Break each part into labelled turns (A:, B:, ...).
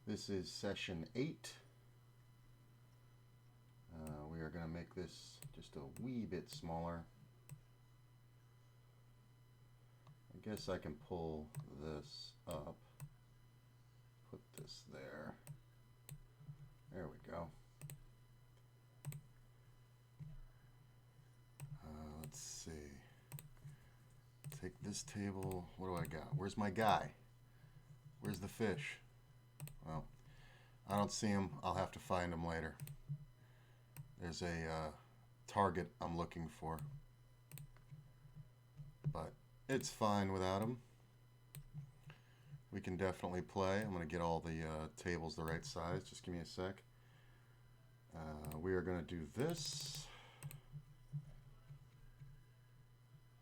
A: This is session 8. We are going to make this just a wee bit smaller. I guess I can pull this up, put this there. There we go. Let's see. Take this table. What do I got? Where's my guy? Where's the fish? Well, I don't see him. I'll have to find him later. There's a target I'm looking for, but it's fine without him. We can definitely play. I'm going to get all the tables the right size. Just give me a sec. We are going to do this.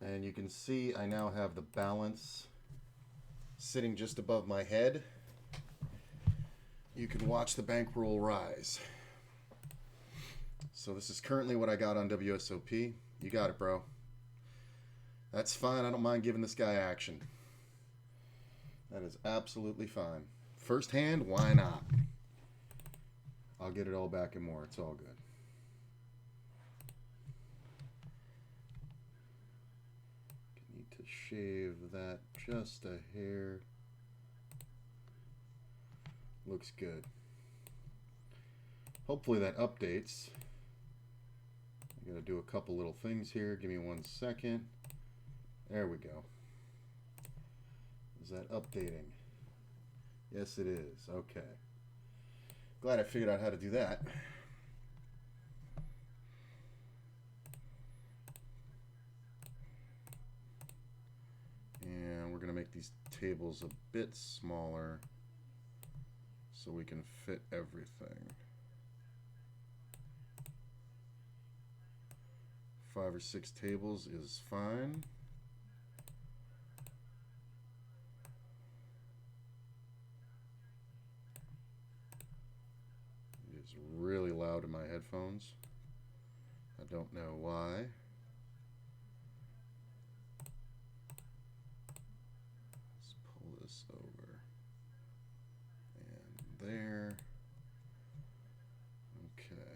A: And you can see I now have the balance sitting just above my head. You can watch the bankroll rise. So this is currently what I got on WSOP. You got it, bro. That's fine. I don't mind giving this guy action. That is absolutely fine. First hand, why not? I'll get it all back and more. It's all good. Need to shave that just a hair. Looks good. Hopefully that updates. I'm going to do a couple little things here. Give me 1 second. There we go. Is that updating? Yes, it is. Okay. Glad I figured out how to do that. And we're going to make these tables a bit smaller so we can fit everything. 5 or 6 tables is fine. It is really loud in my headphones. I don't know why. Let's pull this over. And there. Okay.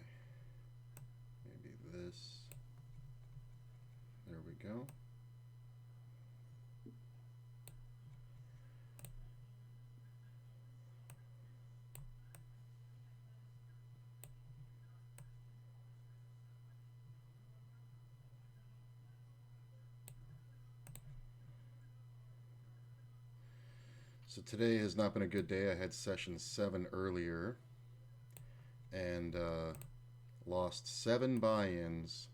A: Maybe this. There we go. So today has not been a good day. I had session 7 earlier and lost 7 buy-ins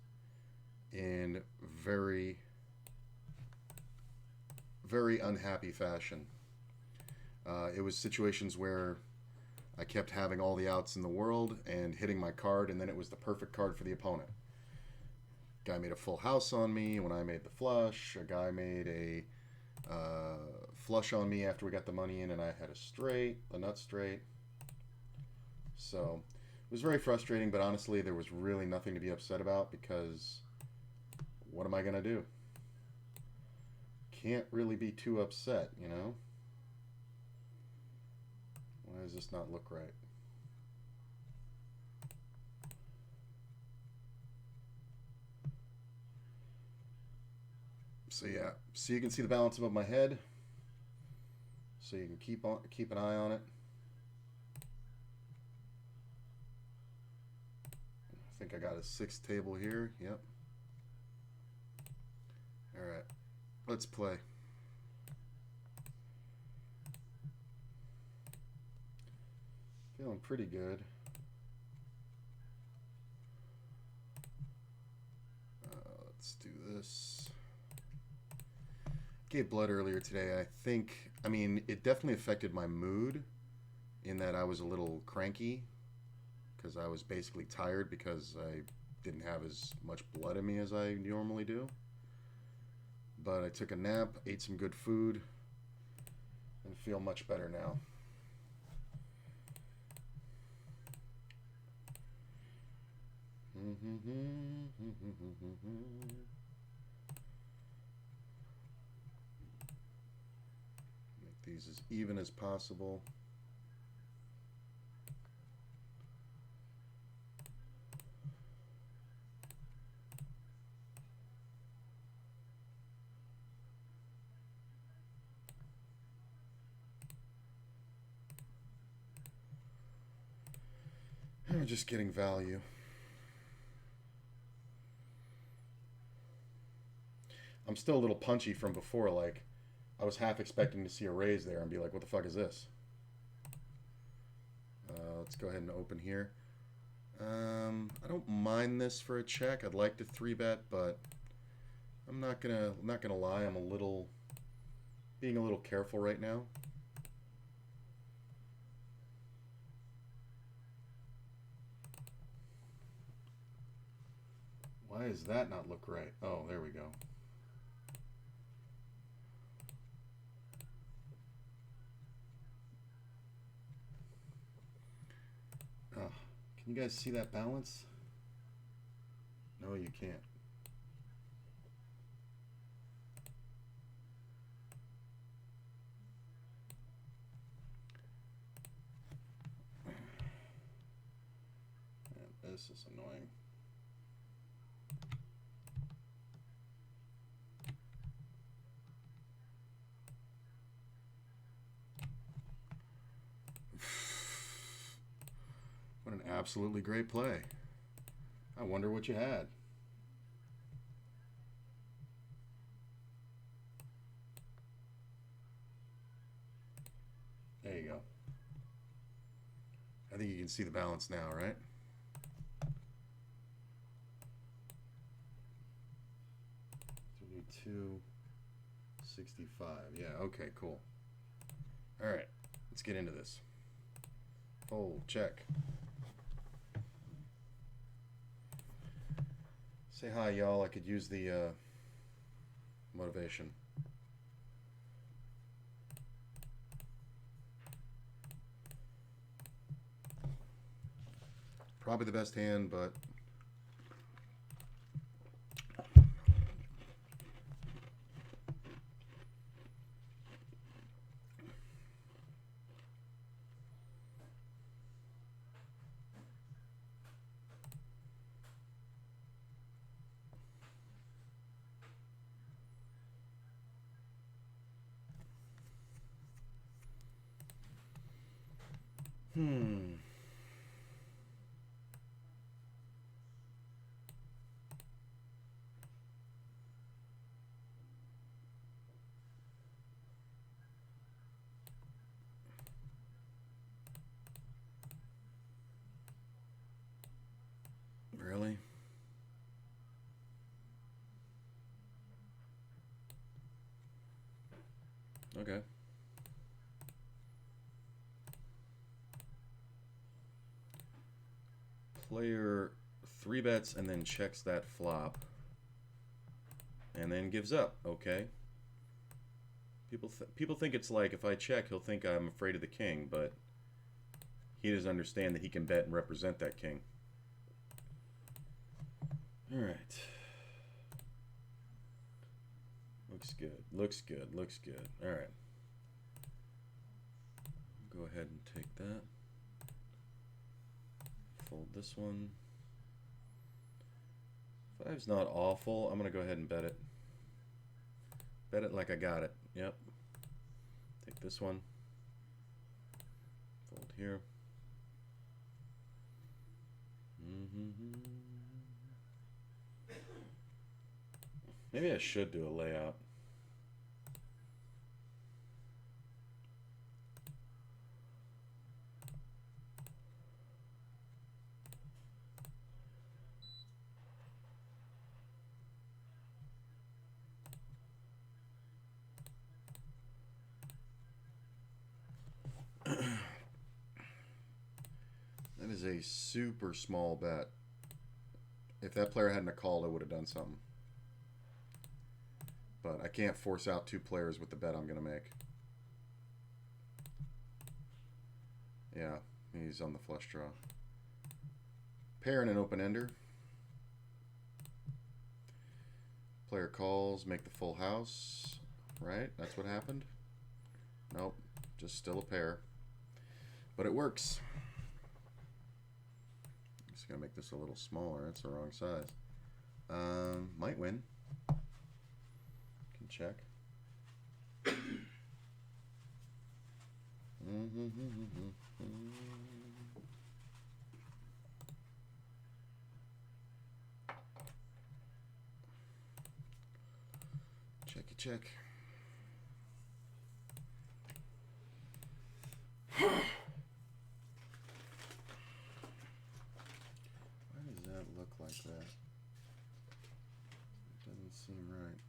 A: in very unhappy fashion. It was situations where I kept having all the outs in the world and hitting my card, and then it was the perfect card for the opponent. Guy made a full house on me when I made the flush. A guy made a flush on me after we got the money in, and I had a straight, a nut straight. So it was very frustrating, but honestly there was really nothing to be upset about because what am I gonna do? Can't really be too upset, you know? Why does this not look right? So yeah, so you can see the balance above my head. So you can keep an eye on it. I think I got a 6th table here. Yep. All right, let's play. Feeling pretty good. Let's do this. Gave blood earlier today. I mean, it definitely affected my mood in that I was a little cranky because I was basically tired because I didn't have as much blood in me as I normally do. But I took a nap, ate some good food, and feel much better now. Make these as even as possible. We're just getting value. I'm still a little punchy from before. Like, I was half expecting to see a raise there and be like, what the fuck is this? Let's go ahead and open here. I don't mind this for a check. I'd like to 3-bet, but I'm not gonna lie. I'm being a little careful right now. Why does that not look right? Oh, there we go. Oh, can you guys see that balance? No, you can't. Man, this is annoying. What an absolutely great play. I wonder what you had. There you go. I think you can see the balance now, right? $32.65. Yeah, okay, cool. All right, let's get into this. Fold, check. Say hi, y'all. I could use the motivation. Probably the best hand, but really? Okay. Player 3-bets and then checks that flop and then gives up. Okay. People think it's like if I check, he'll think I'm afraid of the king, but he doesn't understand that he can bet and represent that king. All right. Looks good. Looks good. Looks good. All right. Go ahead and take that. Fold this one. 5's not awful. I'm going to go ahead and bet it. Bet it like I got it. Yep. Take this one. Fold here. Maybe I should do a layout. That is a super small bet. If that player hadn't called, I would have done something. But I can't force out 2 players with the bet I'm going to make. Yeah, he's on the flush draw. Pair and an open-ender. Player calls, make the full house. Right? That's what happened? Nope. Just still a pair. But it works. Just going to make this a little smaller. That's the wrong size. Might win. Can check. check. Why does that look like that? It doesn't seem right.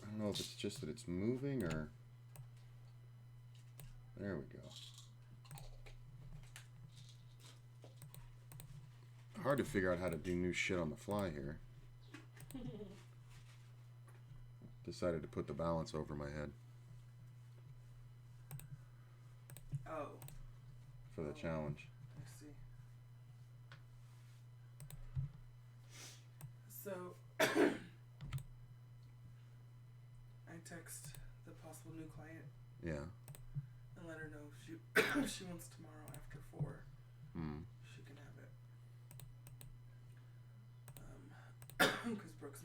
A: I don't know if it's just that it's moving or... There we go. Hard to figure out how to do new shit on the fly here. Decided to put the balance over my head.
B: Oh.
A: For the challenge.
B: I see. So, I text the possible new client.
A: Yeah.
B: And let her know if she if she wants tomorrow after 4. She can have it. Because Brooke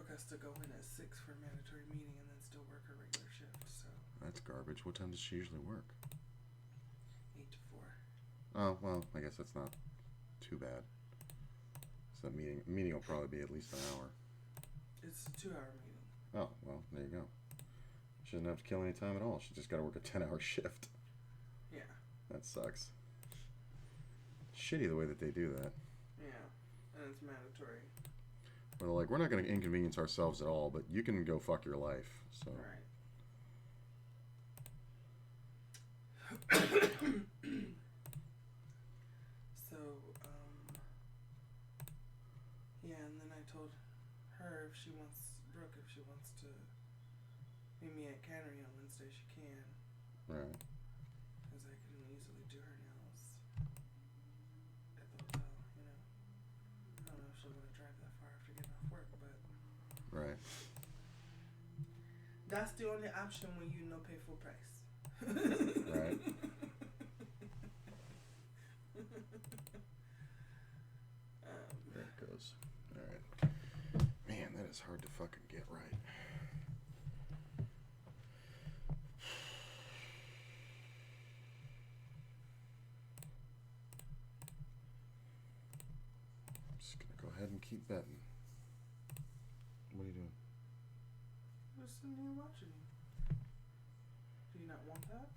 B: has to go in at 6 for a mandatory meeting and then still work her regular shift. So
A: that's garbage. What time does she usually work?
B: 8 to 4.
A: Oh well, I guess that's not too bad. So that meeting will probably be at least an hour.
B: It's a 2-hour meeting.
A: Oh well, there you go. She doesn't have to kill any time at all. She just got to work a 10-hour shift.
B: Yeah.
A: That sucks. Shitty the way that they do that.
B: Yeah, and it's mandatory.
A: Well, like, we're not going to inconvenience ourselves at all, but you can go fuck your life. So.
B: Right. So, yeah, and then I told her if she wants, Brooke, if she wants to meet me at Cannery on Wednesday, she can.
A: Right.
B: Because I can easily do her nails at the hotel, you know. I don't know if she'll want to drive that far after getting off work, but...
A: Right.
B: That's the only option when you no pay full price.
A: Right. There it goes. Alright. Man, that is hard to fucking get right. I'm just gonna go ahead and keep betting. What are you doing?
B: I'm just sitting here watching you. Do you not want that?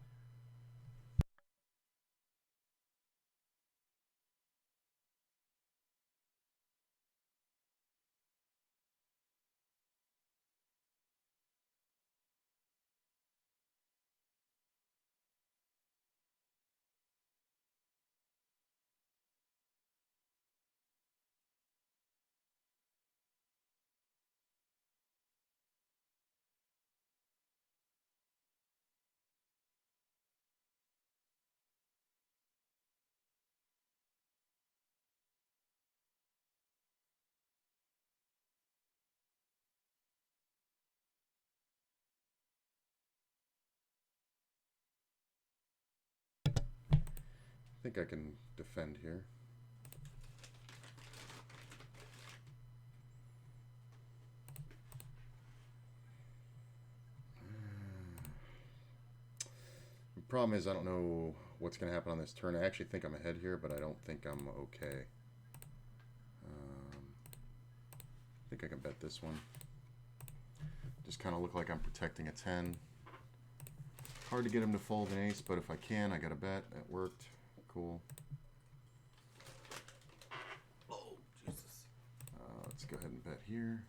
A: I think I can defend here. The problem is I don't know what's going to happen on this turn. I actually think I'm ahead here, but I don't think I'm okay. I think I can bet this one. Just kind of look like I'm protecting a 10. Hard to get him to fold an ace, but if I can, I got a bet. That worked. Cool.
B: Oh, Jesus.
A: Let's go ahead and bet here.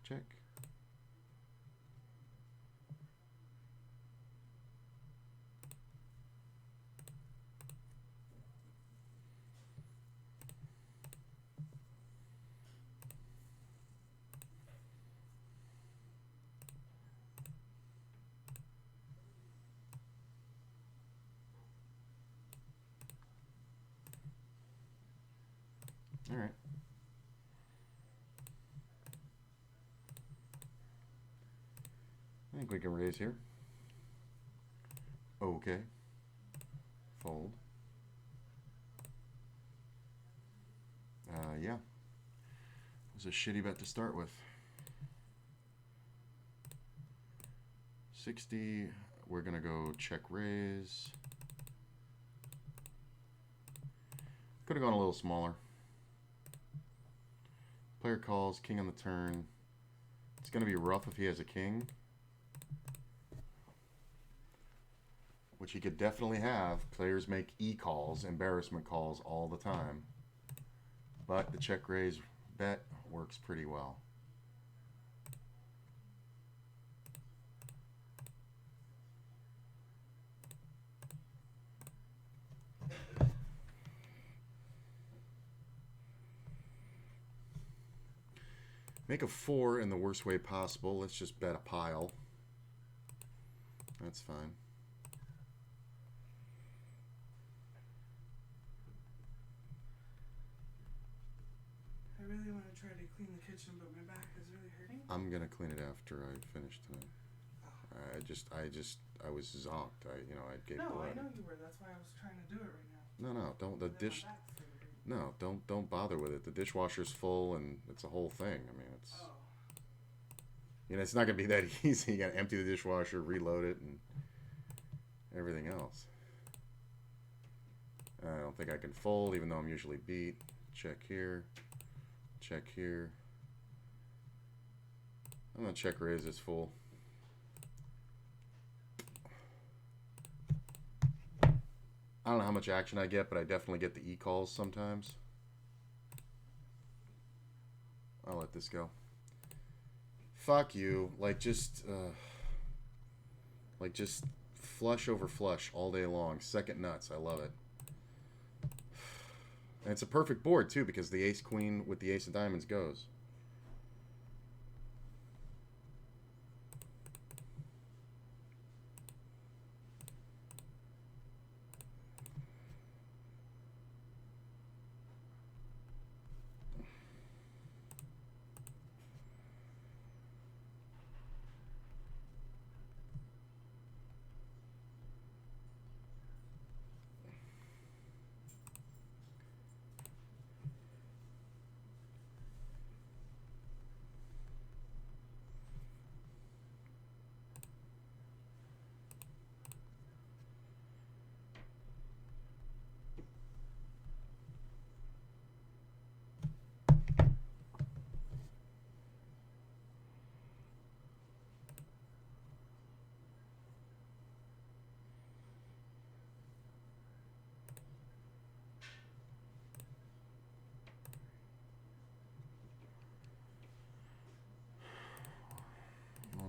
A: Check. All right. I think we can raise here. Okay. Fold. Yeah. It was a shitty bet to start with. 60. We're going to go check raise. Could have gone a little smaller. Player calls, king on the turn. It's going to be rough if he has a king, which he could definitely have. Players make e-calls, embarrassment calls all the time. But the check raise bet works pretty well. Make a 4 in the worst way possible. Let's just bet a pile. That's fine.
B: I really want to try to clean the kitchen, but my back is really hurting.
A: I'm gonna clean it after I finish tonight.
B: Oh.
A: I was zonked. I gave
B: No,
A: blood.
B: I know you were. That's why I was trying to do it right now.
A: No, don't the
B: And then
A: dish.
B: my back's hurting.
A: No, don't bother with it. The dishwasher's full, and it's a whole thing. I mean, it's
B: Oh.
A: it's not gonna be that easy. You gotta empty the dishwasher, reload it, and everything else. I don't think I can fold, even though I'm usually beat. Check here. Check here. I'm gonna check raise this full. I don't know how much action I get, but I definitely get the e-calls sometimes. I'll let this go. Fuck you. Like just flush over flush all day long. Second nuts. I love it. And it's a perfect board too, because the ace queen with the ace of diamonds goes.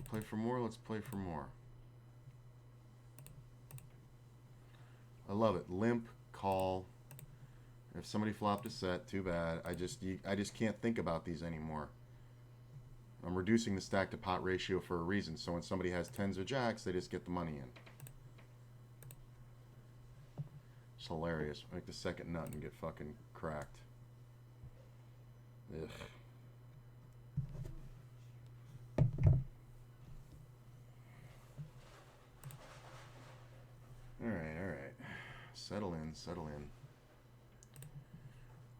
A: Play for more? Let's play for more. I love it. Limp, call. If somebody flopped a set, too bad. I just can't think about these anymore. I'm reducing the stack to pot ratio for a reason. So when somebody has tens or jacks, they just get the money in. It's hilarious. Make the second nut and get fucking cracked. Ugh. Alright. Settle in.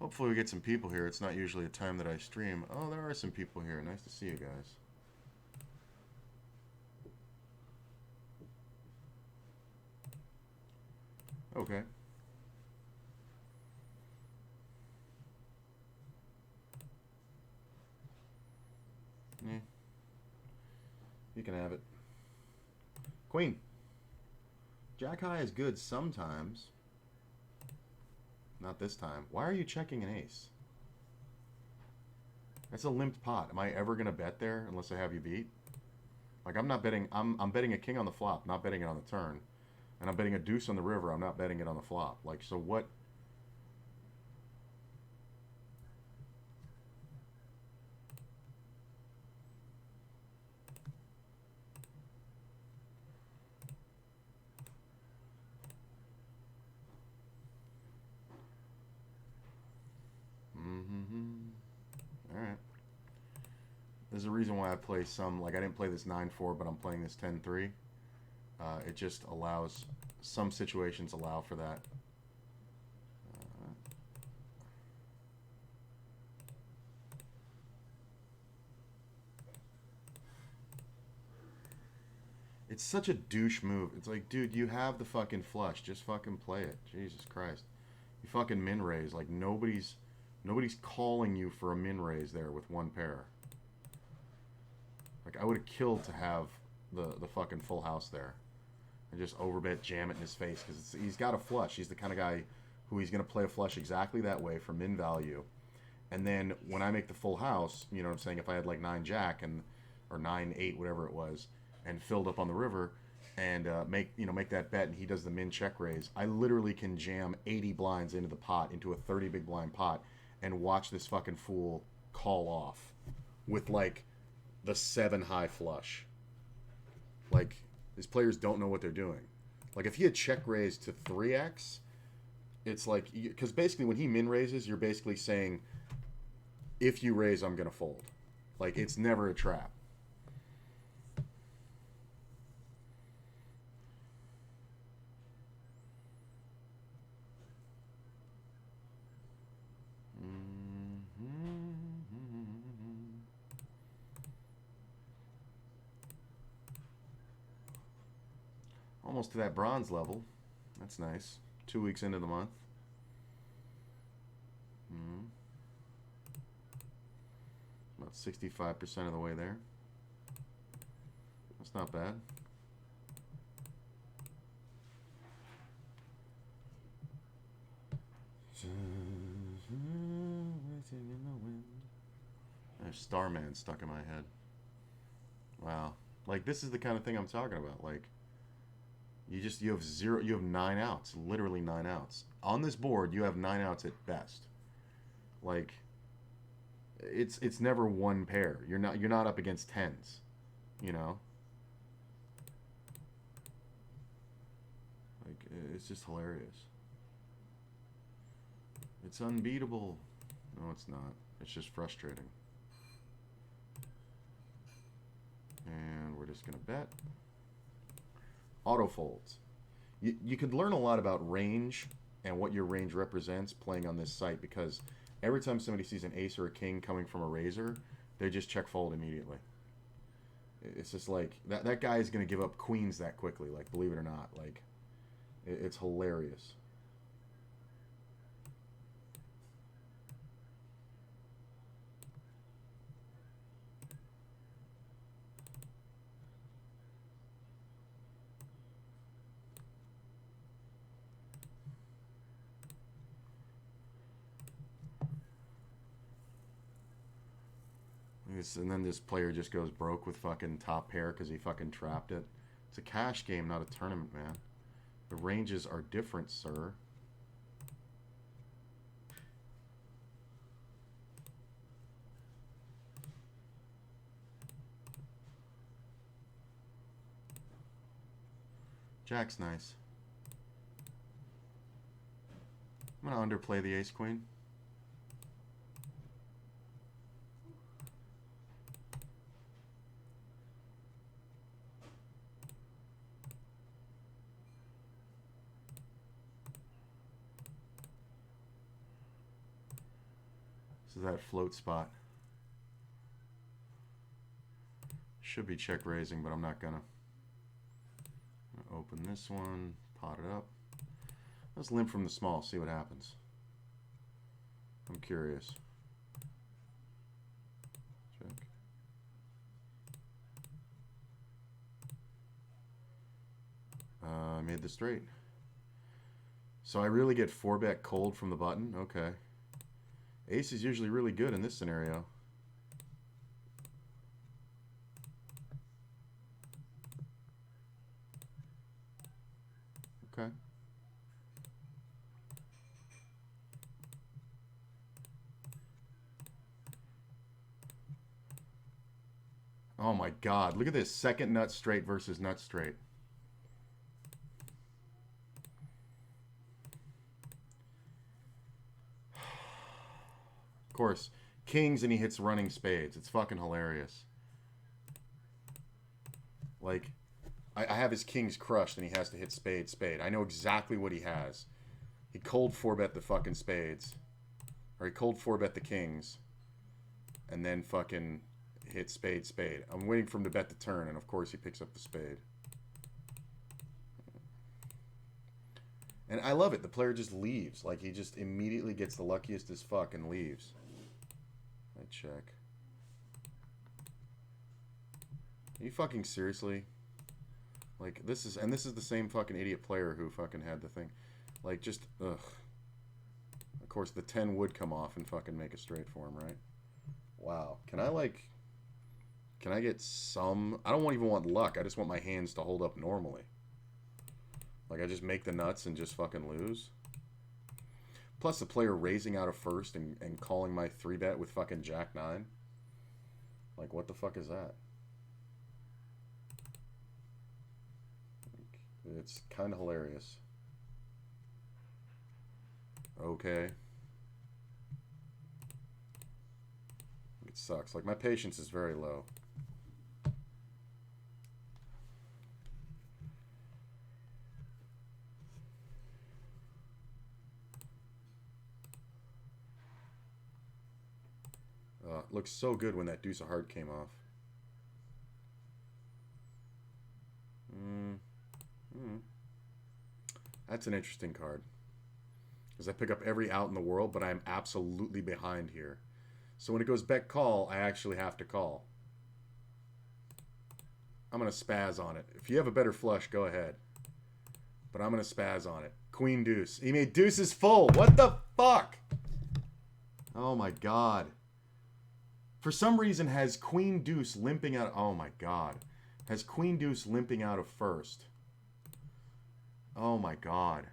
A: Hopefully we get some people here. It's not usually a time that I stream. Oh, there are some people here. Nice to see you guys. Okay. Yeah. You can have it. Queen. Jack high is good sometimes. Not this time. Why are you checking an ace? That's a limped pot. Am I ever gonna bet there unless I have you beat? Like I'm not betting. I'm betting a king on the flop, not betting it on the turn, and I'm betting a deuce on the river. I'm not betting it on the flop. Like so what? Alright. There's a reason why I play some, like I didn't play this 9-4, but I'm playing this 10-3. It just allows, some situations allow for that. It's such a douche move. It's like, dude, you have the fucking flush. Just fucking play it. Jesus Christ. You fucking min raise. Like, nobody's calling you for a min raise there with one pair. Like, I would have killed to have the fucking full house there. And just overbet, jam it in his face. Because he's got a flush. He's the kind of guy who he's going to play a flush exactly that way for min value. And then when I make the full house, you know what I'm saying, if I had like 9 jack or 9-8, whatever it was, and filled up on the river and make that bet, and he does the min check raise, I literally can jam 80 blinds into the pot, into a 30 big blind pot, and watch this fucking fool call off with like the 7 high flush. Like, these players don't know what they're doing. Like, if he had check raised to 3x, it's like, because basically when he min raises, you're basically saying, if you raise, I'm going to fold. Like, it's never a trap. Almost to that bronze level. That's nice. 2 weeks into the month. About 65% of the way there. That's not bad. There's Starman stuck in my head. Wow. Like, this is the kind of thing I'm talking about. Like, you have 9 outs, literally 9 outs. On this board, you have 9 outs at best. Like, it's never one pair. You're not up against 10s, you know? Like, it's just hilarious. It's unbeatable. No, it's not. It's just frustrating. And we're just gonna bet. Auto folds. You could learn a lot about range and what your range represents playing on this site, because every time somebody sees an ace or a king coming from a razor, they just check fold immediately. It's just like, that guy is going to give up queens that quickly, like, believe it or not. Like, it's hilarious. And then this player just goes broke with fucking top pair because he fucking trapped it. It's a cash game, not a tournament, man. The ranges are different, sir. Jack's nice. I'm going to underplay the ace-queen. This is that float spot. Should be check raising, but I'm not gonna. Open this one, pot it up. Let's limp from the small, see what happens. I'm curious. Check. I made the straight. So I really get 4-bet cold from the button? Okay. Ace is usually really good in this scenario. Okay. Oh my God, look at this. Second nut straight versus nut straight. Of course, kings and he hits running spades. It's fucking hilarious. Like, I have his kings crushed and he has to hit spade, spade. I know exactly what he has. He cold 4-bet the fucking spades. Or he cold 4-bet the kings. And then fucking hit spade, spade. I'm waiting for him to bet the turn, and of course he picks up the spade. And I love it. The player just leaves. Like, he just immediately gets the luckiest as fuck and leaves. I check. Are you fucking seriously? Like, this is the same fucking idiot player who fucking had the thing. Like, just, ugh. Of course, the 10 would come off and fucking make a straight for him, right? Wow. Can I get some... I don't even want luck. I just want my hands to hold up normally. Like, I just make the nuts and just fucking lose. Plus, the player raising out of first and calling my 3-bet with fucking Jack 9. Like, what the fuck is that? It's kind of hilarious. Okay. It sucks. Like, my patience is very low. It looks so good when that deuce of heart came off. That's an interesting card. Because I pick up every out in the world, but I'm absolutely behind here. So when it goes bet call, I actually have to call. I'm going to spaz on it. If you have a better flush, go ahead. But I'm going to spaz on it. Queen deuce. He made deuces full. What the fuck? Oh my god. For some reason has queen deuce limping out. Oh my god. Has queen deuce limping out of first. Oh my god.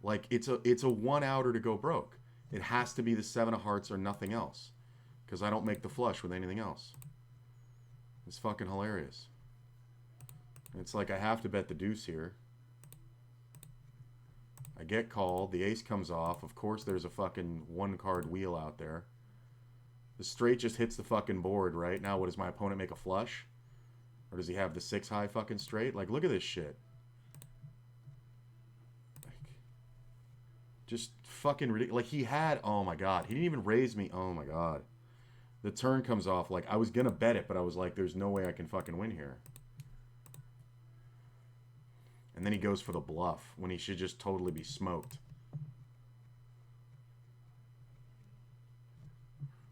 A: Like, it's a one-outer to go broke. It has to be the 7 of hearts or nothing else. Because I don't make the flush with anything else. It's fucking hilarious. It's like I have to bet the deuce here. I get called. The ace comes off. Of course there's a fucking one-card wheel out there. The straight just hits the fucking board, right? Now what, does my opponent make a flush? Or does he have the 6-high fucking straight? Like, look at this shit. Just fucking ridiculous. Like, he had... Oh, my God. He didn't even raise me. Oh, my God. The turn comes off. Like, I was going to bet it, but I was like, there's no way I can fucking win here. And then he goes for the bluff when he should just totally be smoked.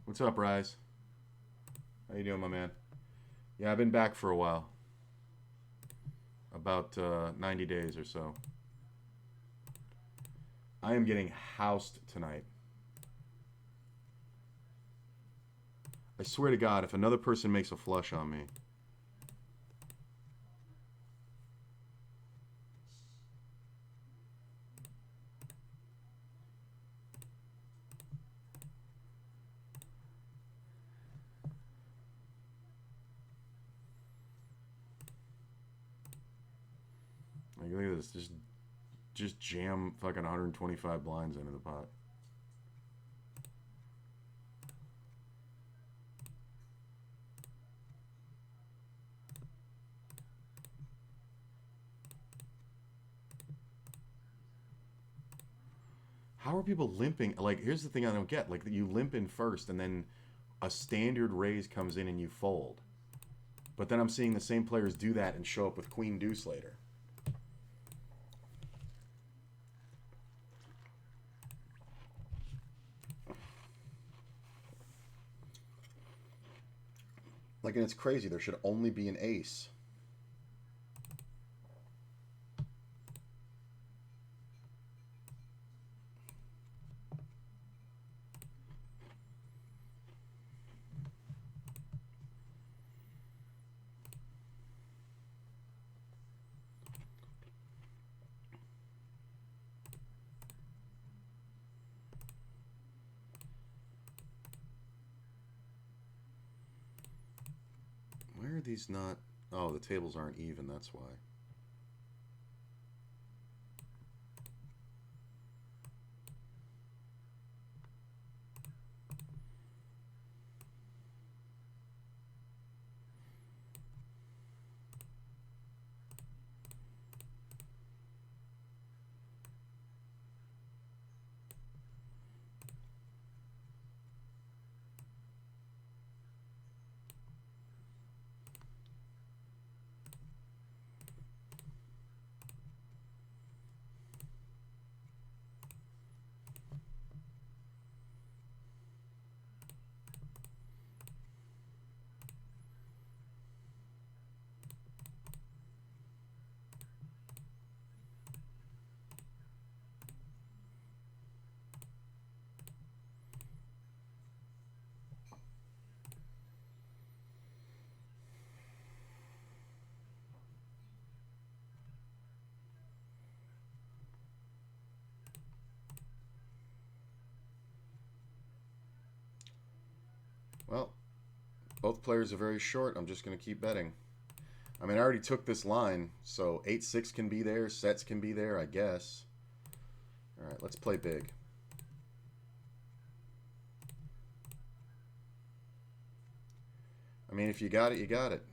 A: What's up, Rise? How you doing, my man? Yeah, I've been back for a while. About 90 days or so. I am getting housed tonight. I swear to God, if another person makes a flush on me... Like, look at this. Just jam fucking 125 blinds into the pot. How are people limping? Like, here's the thing I don't get. Like, you limp in first, and then a standard raise comes in and you fold. But then I'm seeing the same players do that and show up with queen deuce later. Like, and it's crazy. There should only be an ace. Why are these not... Oh, the tables aren't even, that's why. Well, both players are very short. I'm just going to keep betting. I mean, I already took this line, so 8-6 can be there, sets can be there, I guess. All right, let's play big. I mean, if you got it, you got it.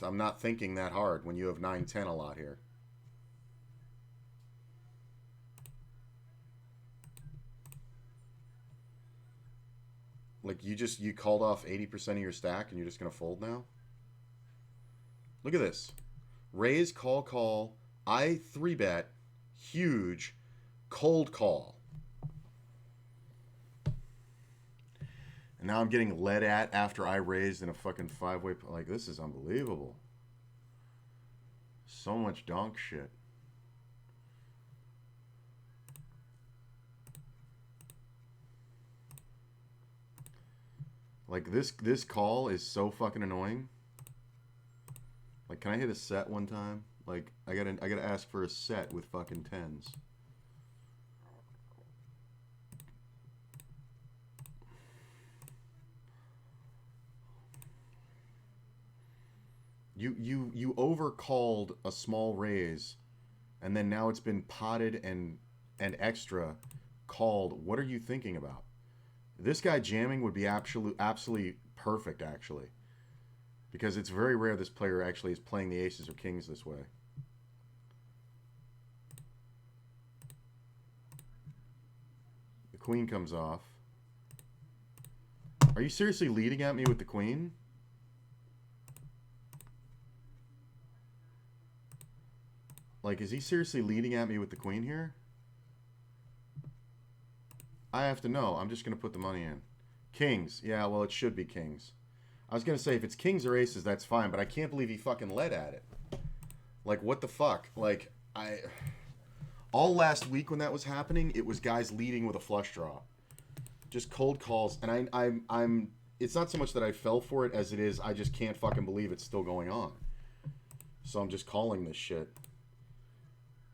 A: I'm not thinking that hard when you have 9-10 a lot here. Like, you called off 80% of your stack and you're just going to fold now? Look at this. Raise, call. I 3-bet. Huge. Cold call. And now I'm getting led at after I raised in a fucking 5-way. Like, this is unbelievable. So much donk shit. Like, this call is so fucking annoying. Like, can I hit a set one time? Like, I gotta ask for a set with fucking 10s. You overcalled a small raise, and then now it's been potted and extra called. What are you thinking about? This guy jamming would be absolutely perfect, actually. Because it's very rare this player actually is playing the aces or kings this way. The queen comes off. Are you seriously leading at me with the queen? Like, is he seriously leading at me with the queen here? I have to know. I'm just going to put the money in. Kings. Yeah, well, it should be kings. I was going to say, if it's kings or aces, that's fine, but I can't believe he fucking led at it. Like, what the fuck? Like, all last week when that was happening, it was guys leading with a flush draw. Just cold calls, and I'm it's not so much that I fell for it as it is I just can't fucking believe it's still going on. So I'm just calling this shit.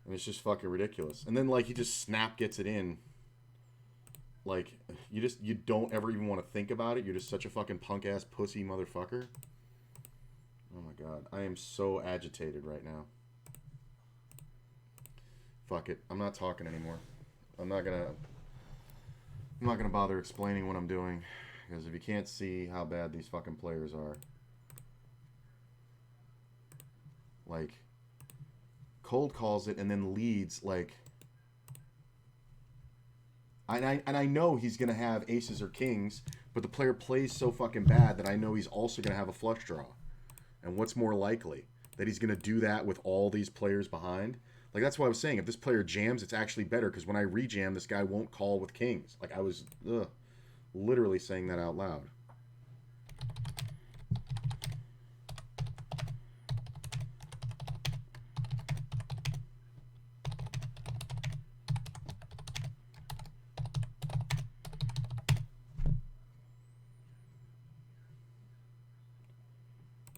A: And it's just fucking ridiculous. And then, like, he just snap gets it in. Like, you don't ever even want to think about it. You're just such a fucking punk-ass pussy motherfucker. Oh my god. I am so agitated right now. Fuck it. I'm not talking anymore. I'm not gonna bother explaining what I'm doing. Because if you can't see how bad these fucking players are. Like, cold calls it and then leads, like... And I know he's going to have aces or kings, but the player plays so fucking bad that I know he's also going to have a flush draw. And what's more likely? That he's going to do that with all these players behind? Like, that's what I was saying. If this player jams, it's actually better, because when I rejam, this guy won't call with kings. Like, I was literally saying that out loud.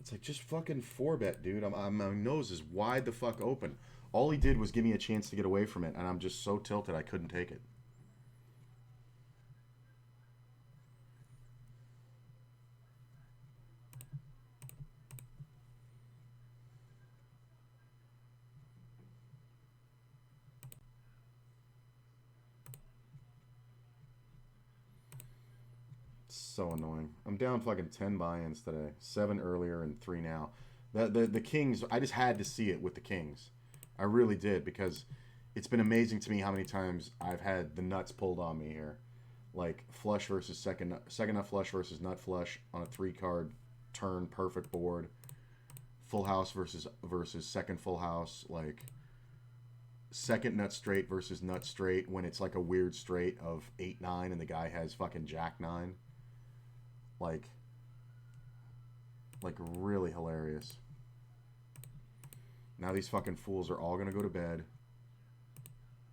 A: It's like, just fucking 4-bet, dude. My nose is wide the fuck open. All he did was give me a chance to get away from it, and I'm just so tilted I couldn't take it. So annoying. I'm down fucking 10 buy-ins today. 7 earlier and 3 now. The Kings, I just had to see it with the Kings. I really did, because it's been amazing to me how many times I've had the nuts pulled on me here. Like, flush versus second nut flush versus nut flush on a 3-card turn perfect board. Full house versus second full house. Like, second nut straight versus nut straight when it's like a weird straight of 8-9 and the guy has fucking jack 9. Like really hilarious. Now these fucking fools are all gonna go to bed.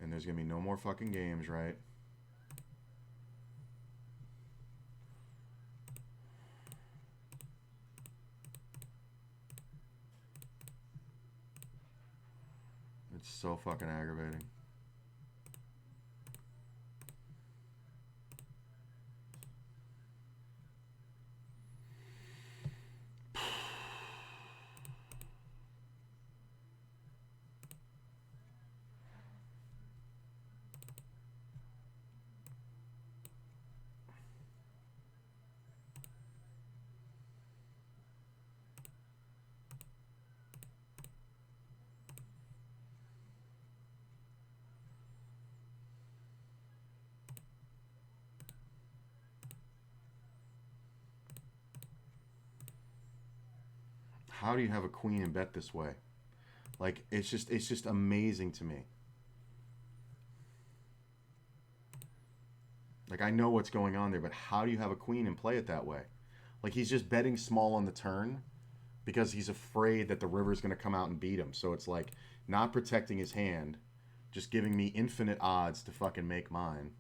A: And there's gonna be no more fucking games, right? It's so fucking aggravating. how do you have a queen and bet this way? Like, it's just amazing to me. Like, I know what's going on there, but how do you have a queen and play it that way? Like, he's just betting small on the turn because he's afraid that the river's going to come out and beat him. So it's like not protecting his hand, just giving me infinite odds to fucking make mine.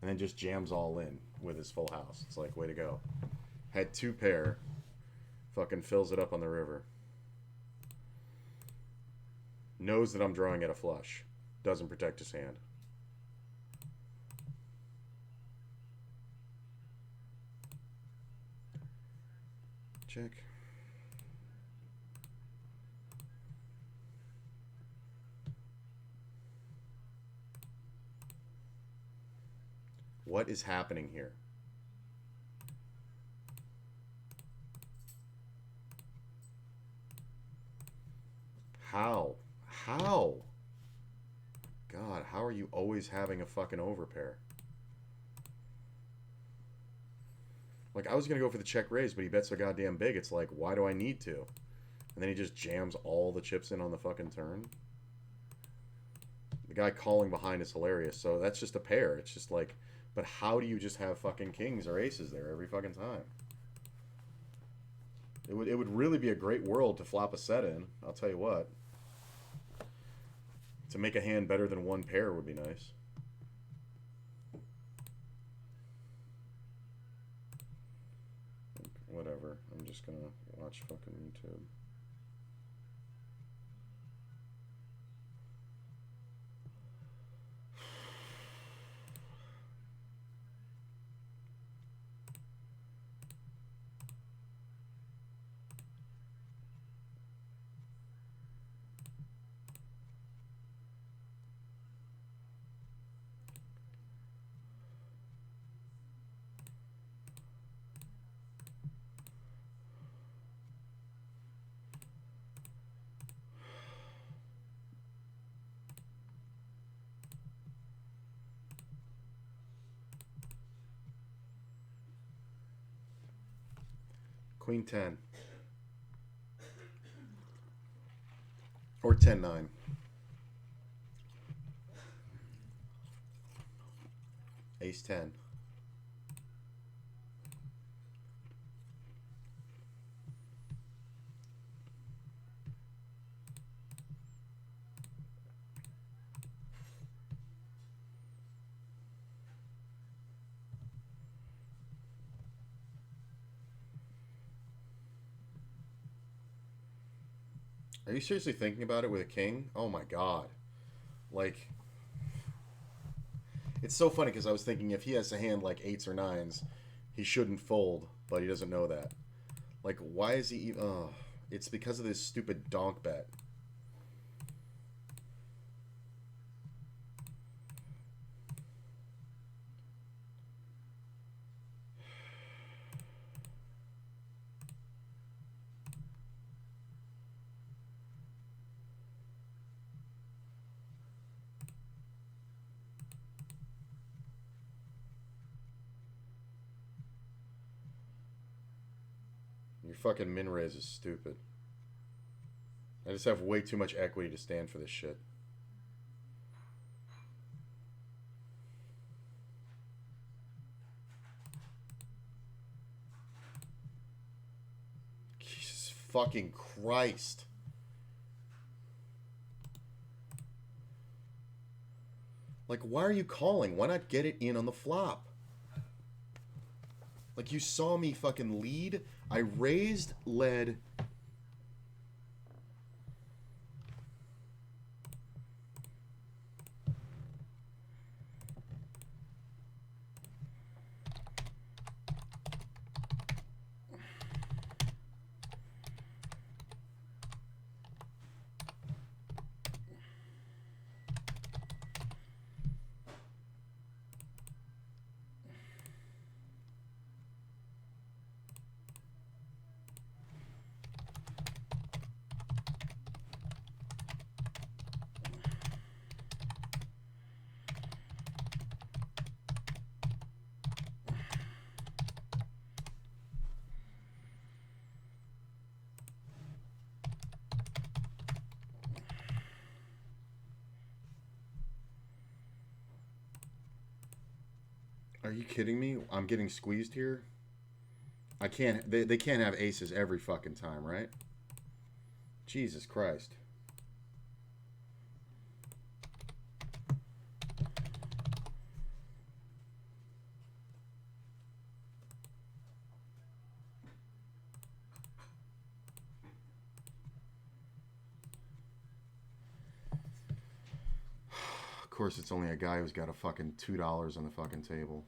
A: And then just jams all in with his full house. It's like, way to go. Had 2 pair. Fucking fills it up on the river. Knows that I'm drawing at a flush. Doesn't protect his hand. Check. What is happening here? How? How? God, how are you always having a fucking overpair? Like, I was going to go for the check raise, but he bet so goddamn big. It's like, why do I need to? And then he just jams all the chips in on the fucking turn. The guy calling behind is hilarious. So that's just a pair. It's just like, but how do you just have fucking kings or aces there every fucking time? It would really be a great world to flop a set in. I'll tell you what. To make a hand better than 1 pair would be nice. Whatever. I'm just gonna watch fucking YouTube. Queen 10. Or 10-9. Ace 10. Are you seriously thinking about it with a king? Oh my god. Like, it's so funny because I was thinking if he has a hand like 8s or 9s, he shouldn't fold, but he doesn't know that. Like, why is he even... Oh, it's because of this stupid donk bet. Your fucking min raise is stupid. I just have way too much equity to stand for this shit. Jesus fucking Christ. Like, why are you calling? Why not get it in on the flop? Like, you saw me fucking lead. I raised, led. Are you kidding me? I'm getting squeezed here. I can't. They can't have aces every fucking time, right? Jesus Christ. Of course, it's only a guy who's got a fucking $2 on the fucking table.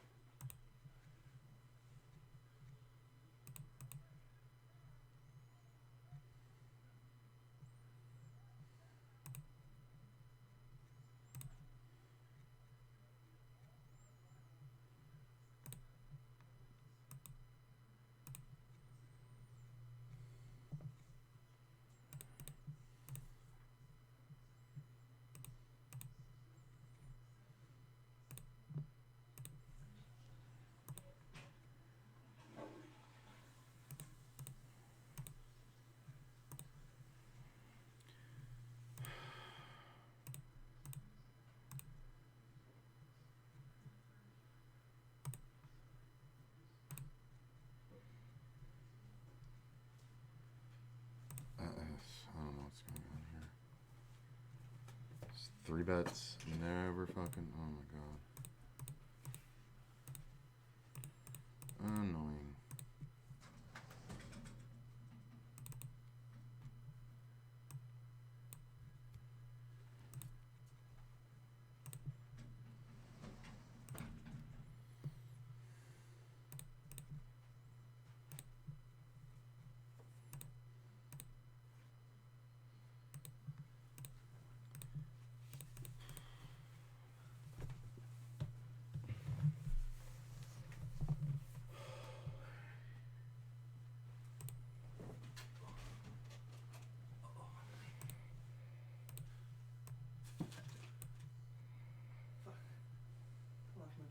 A: I don't know what's going on here. It's 3 bets, never fucking. Oh my god. Annoying.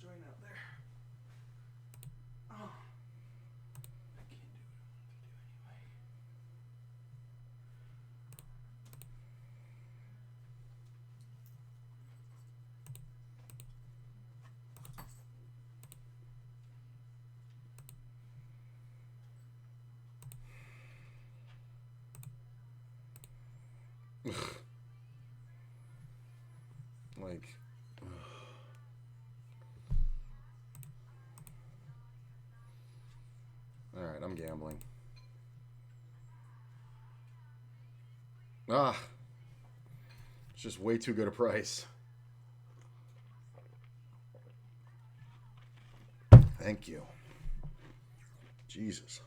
B: Joint out there. Oh. I can't do what I want to do anyway.
A: Like. Alright, I'm gambling. Ah! It's just way too good a price. Thank you. Jesus.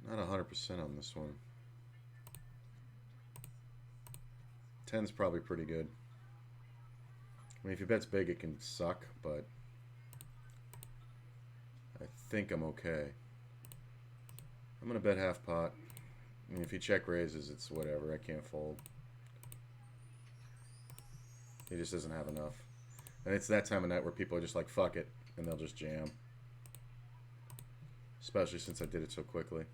A: Not 100% on this one. 10's probably pretty good. I mean, if he bets big, it can suck, but I think I'm okay. I'm going to bet half pot. I mean, if he check raises, it's whatever. I can't fold. He just doesn't have enough. And it's that time of night where people are just like, fuck it, and they'll just jam. Especially since I did it so quickly.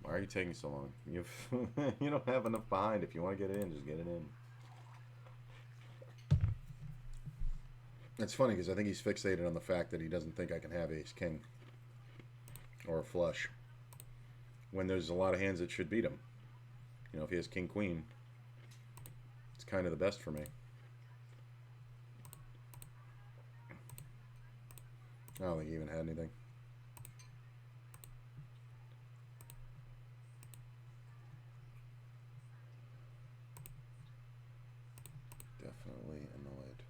A: Why are you taking so long? You don't have enough behind. If you want to get it in, just get it in. It's funny because I think he's fixated on the fact that he doesn't think I can have ace-king or a flush when there's a lot of hands that should beat him. You know, if he has king-queen, it's kind of the best for me. I don't think he even had anything. Definitely annoyed.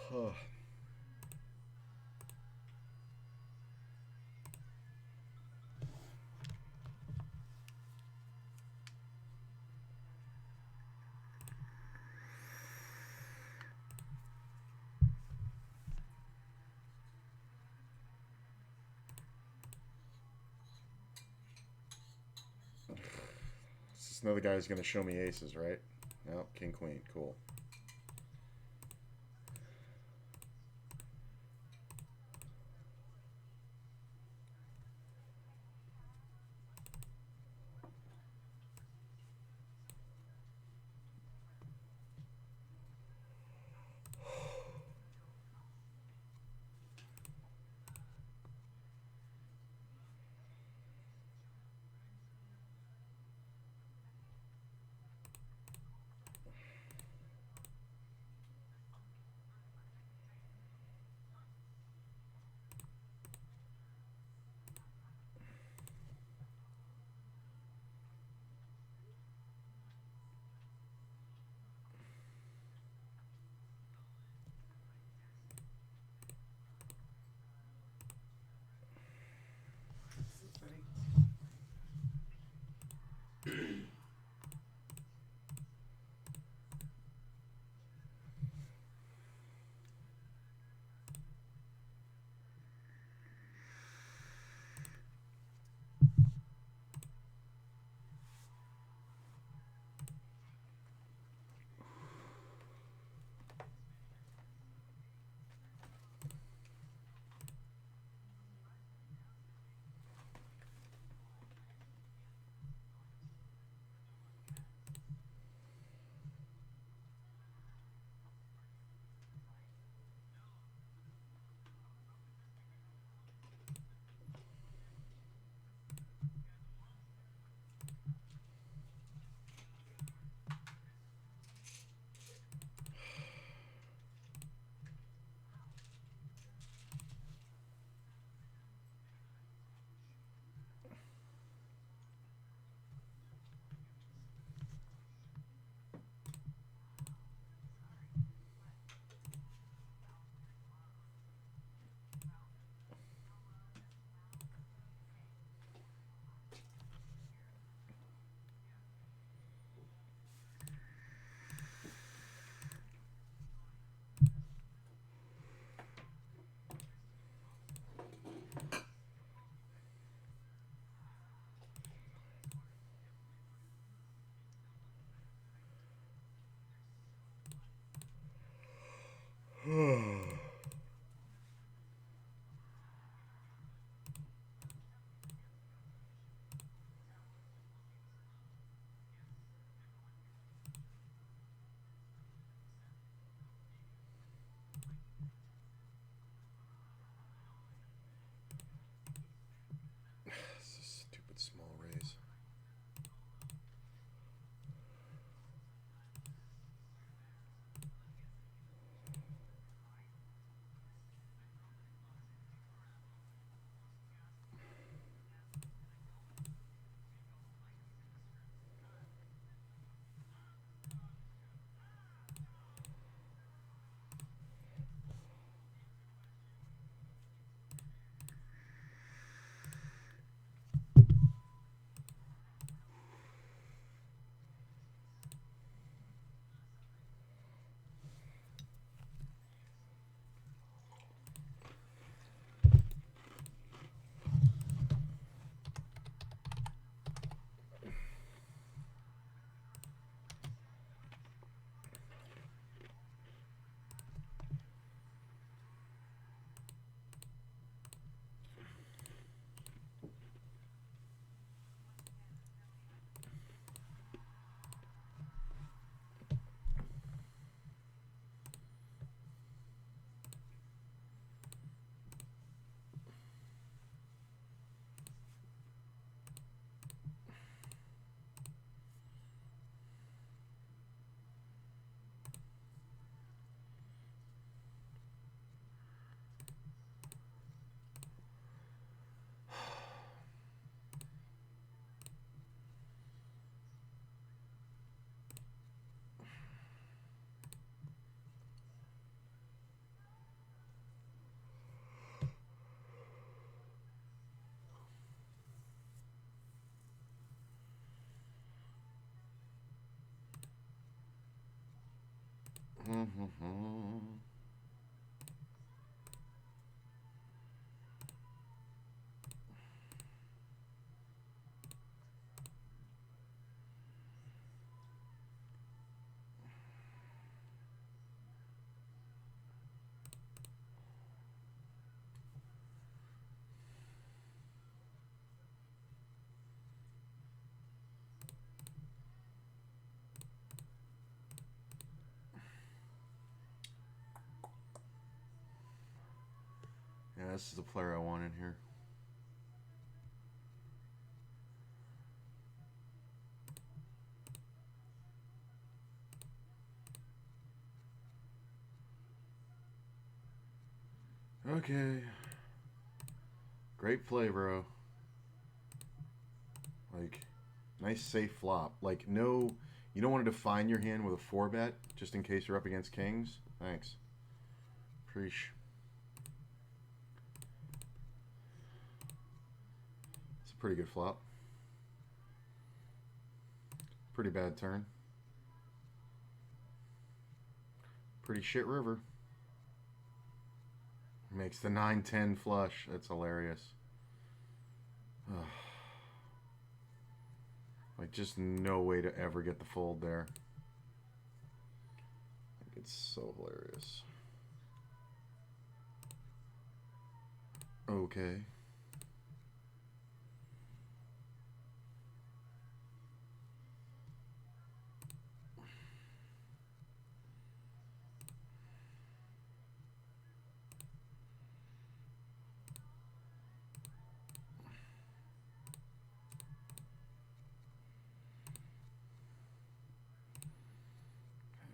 A: This another guy who's going to show me aces, right? No, king, queen. Cool. Yeah, this is the player I want in here. Okay. Great play, bro. Like, nice safe flop. Like, no, you don't want to define your hand with a 4-bet just in case you're up against kings. Thanks. Preach. It's a pretty good flop. Pretty bad turn. Pretty shit river. Makes the 9-10 flush. That's hilarious. Like, just no way to ever get the fold there. Like, it's so hilarious. Okay.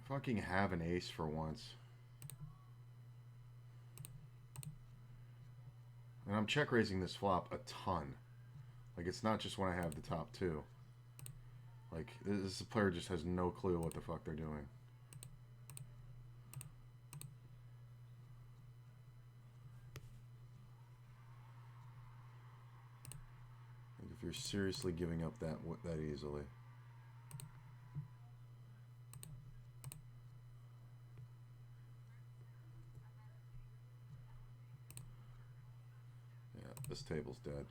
A: Fucking have an ace for once. And I'm check raising this flop a ton. Like, it's not just when I have the top two. Like, this player just has no clue what the fuck they're doing. Like, if you're seriously giving up that easily. Yeah, this table's dead.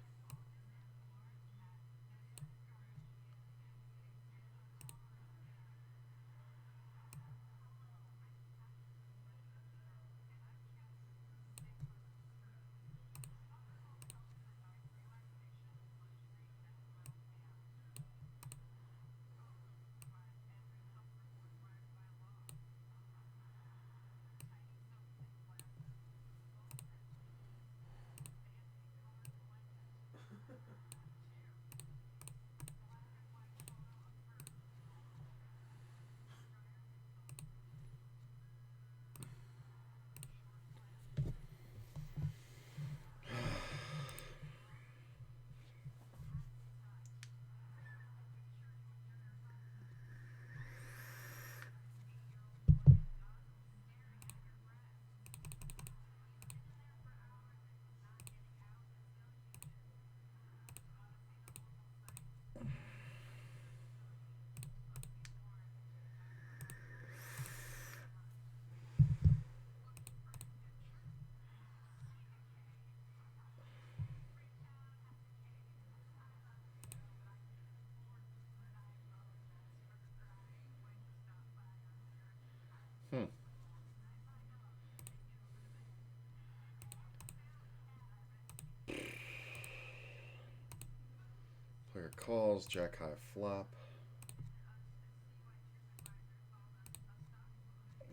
A: Player calls, jack high flop.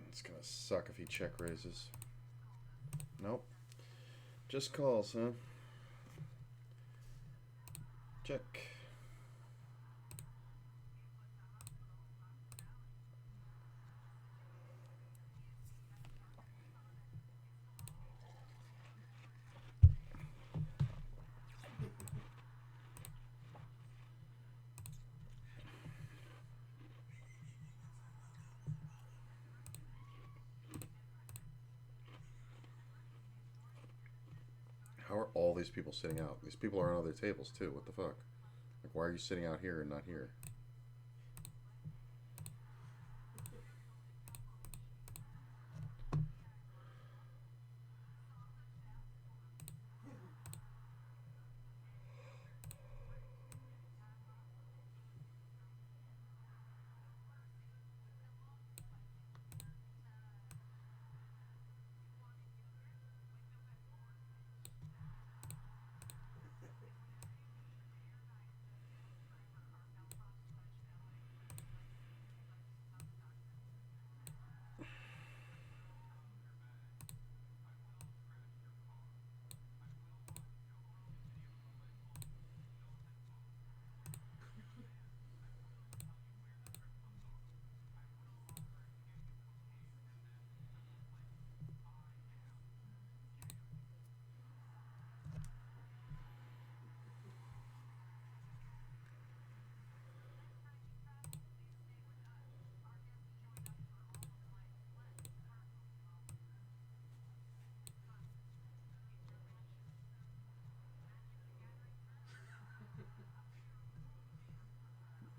A: It's gonna suck if he check raises. Nope. Just calls, huh? Check. How are all these people sitting out? These people are on other tables too. What the fuck? Like, why are you sitting out here and not here?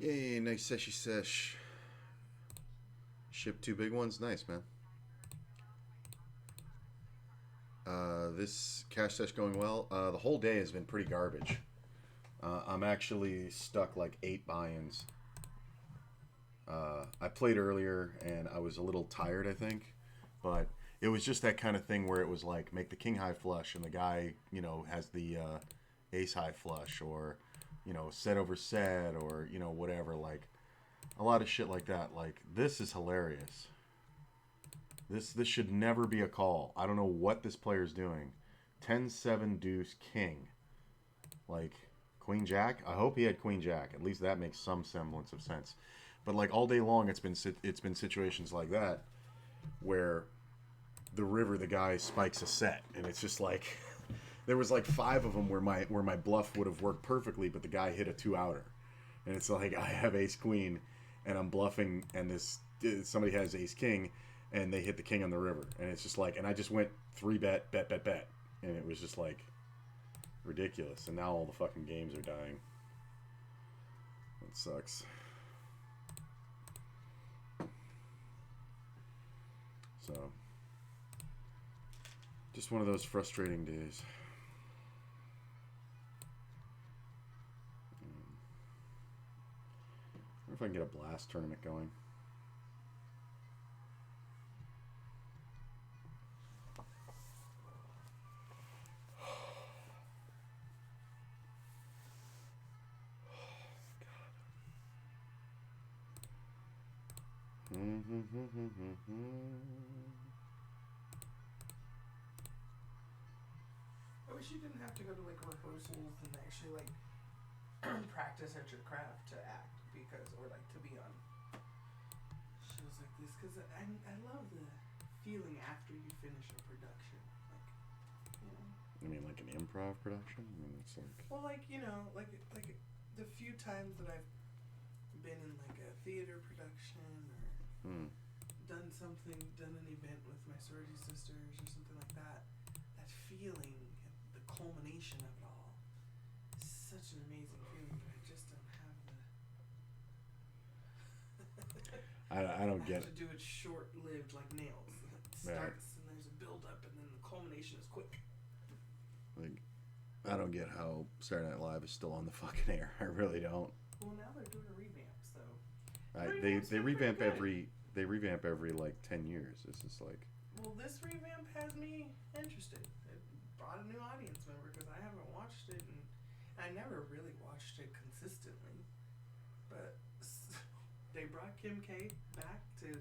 A: Yay, nice seshy sesh. Ship 2 big ones. Nice, man. This cash sesh going well. The whole day has been pretty garbage. I'm actually stuck like 8 buy-ins. I played earlier and I was a little tired, I think. But it was just that kind of thing where it was like make the king high flush and the guy, has the ace high flush, or, set over set, or, whatever. Like a lot of shit like that. Like, this is hilarious. This should never be a call. I don't know what this player's doing. 10-7 deuce king. Like, queen jack? I hope he had queen jack. At least that makes some semblance of sense. But like all day long it's been situations like that where the river the guy spikes a set, and it's just like there was like 5 of them where my bluff would have worked perfectly, but the guy hit a 2-outer. And it's like I have ace queen and I'm bluffing, and somebody has ace king and they hit the king on the river, and it's just like, and I just went 3-bet, bet, and it was just like ridiculous. And now all the fucking games are dying. It sucks. So, just one of those frustrating days. I wonder if I can get a blast tournament going.
B: I wish you didn't have to go to like rehearsals and actually like practice at your craft to act, or like to be on shows like this, because I love the feeling after you finish a production,
A: You mean like an improv production? I mean, it's like,
B: well, like like the few times that I've been in like a theater production or done an event with my sorority sisters or something like that. That feeling, the culmination of it all, is such an amazing feeling, but I just don't have the.
A: I don't get
B: it. To do it short-lived like nails. It starts and there's a build-up, and then the culmination is quick.
A: Like, I don't get how Saturday Night Live is still on the fucking air. I really don't.
B: Well, now they're doing a revamp, so.
A: They revamp every like 10 years. This is like.
B: Well, this revamp has me interested. It brought a new audience member, because I haven't watched it, and I never really watched it consistently. But they brought Kim K back to.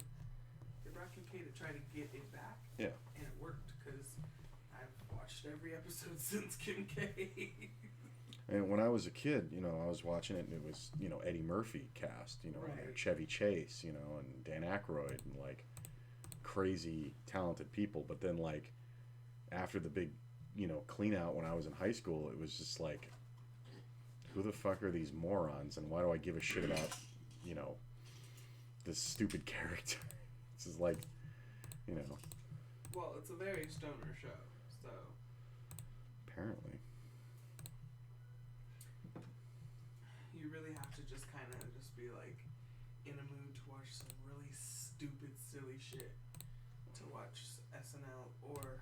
B: They brought Kim K to try to get it back.
A: Yeah.
B: And it worked, because I've watched every episode since Kim K.
A: And when I was a kid, I was watching it, and it was, Eddie Murphy cast,
B: Right.
A: and Chevy Chase, and Dan Aykroyd, and like crazy talented people. But then like after the big, clean out when I was in high school, it was just like, who the fuck are these morons, and why do I give a shit about, this stupid character? This is like,
B: Well, it's a very stoner show, so.
A: Apparently.
B: You really have to just kind of just be like in a mood to watch some really stupid, silly shit to watch SNL or